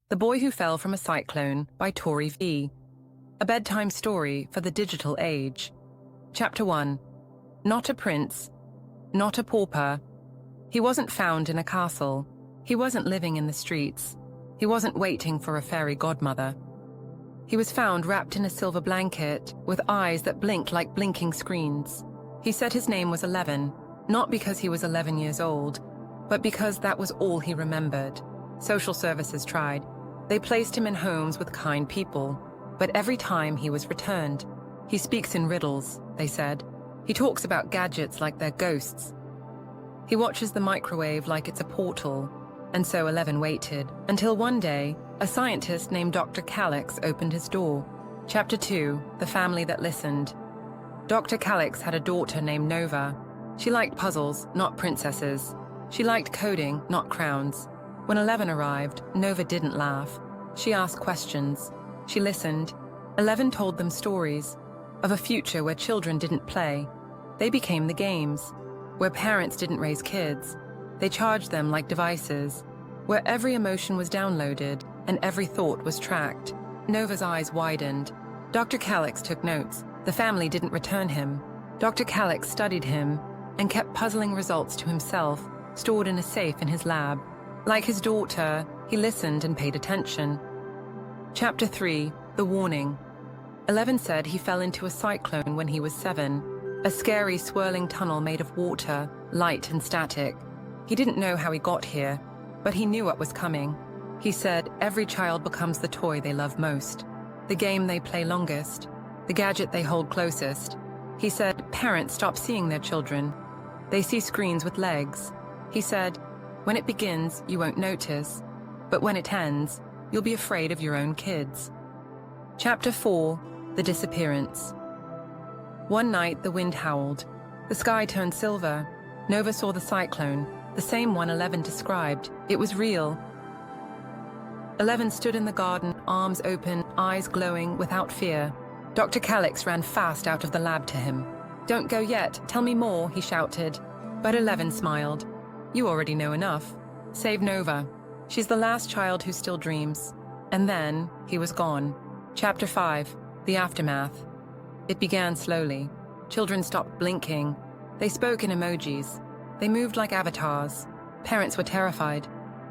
The Boy Who Fell from a Cyclone by TORI. A bedtime story for the digital age. Chapter 1. Not a prince, not a pauper. He wasn't found in a castle. He wasn't living in the streets. He wasn't waiting for a fairy godmother. He was found wrapped in a silver blanket with eyes that blinked like blinking screens. He said his name was 11, not because he was 11 years old, but because that was all he remembered. Social services tried. They placed him in homes with kind people, but every time he was returned. He speaks in riddles, they said. He talks about gadgets like they're ghosts. He watches the microwave like it's a portal, and so 11 waited, until one day, a scientist named Dr. Calix opened his door. Chapter 2, The Family That Listened. Dr. Calix had a daughter named Nova. She liked puzzles, not princesses. She liked coding, not crowns. When 11 arrived, Nova didn't laugh. She asked questions. She listened. 11 told them stories of a future where children didn't play. They became the games. Where parents didn't raise kids. They charged them like devices. Where every emotion was downloaded and every thought was tracked. Nova's eyes widened. Dr. Calix took notes. The family didn't return him. Dr. Calix studied him and kept puzzling results to himself, stored in a safe in his lab. Like his daughter, he listened and paid attention. Chapter 3, The Warning. 11 said he fell into a cyclone when he was 7, a scary swirling tunnel made of water, light and static. He didn't know how he got here, but he knew what was coming. He said every child becomes the toy they love most, the game they play longest, the gadget they hold closest. He said parents stop seeing their children. They see screens with legs. He said, when it begins, you won't notice, but when it ends, you'll be afraid of your own kids. Chapter 4, The Disappearance. One night, the wind howled. The sky turned silver. Nova saw the cyclone, the same one 11 described. It was real. 11 stood in the garden, arms open, eyes glowing, without fear. Dr. Calix ran fast out of the lab to him. "Don't go yet, tell me more," he shouted. But 11 smiled. "You already know enough. Save Nova. She's the last child who still dreams." And then he was gone. Chapter 5, The Aftermath. It began slowly. Children stopped blinking. They spoke in emojis. They moved like avatars. Parents were terrified.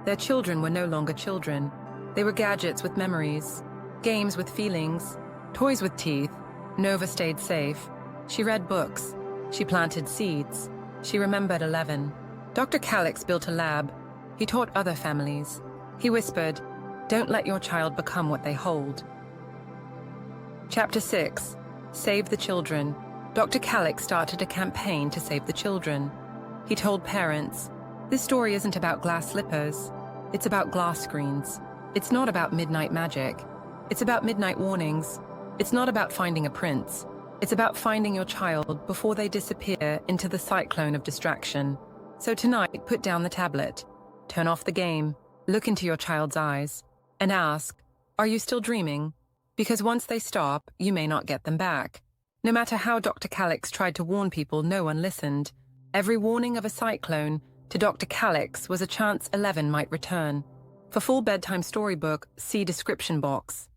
Their children were no longer children. They were gadgets with memories, games with feelings, toys with teeth. Nova stayed safe. She read books. She planted seeds. She remembered 11. Dr. Calix built a lab. He taught other families. He whispered, "Don't let your child become what they hold." Chapter 6, Save the Children. Dr. Calix started a campaign to save the children. He told parents, "This story isn't about glass slippers. It's about glass screens. It's not about midnight magic. It's about midnight warnings. It's not about finding a prince. It's about finding your child before they disappear into the cyclone of distraction. So tonight, put down the tablet, turn off the game, look into your child's eyes, and ask, are you still dreaming? Because once they stop, you may not get them back." No matter how Dr. Calix tried to warn people, no one listened. Every warning of a cyclone to Dr. Calix was a chance 11 might return. For full bedtime storybook, see description box.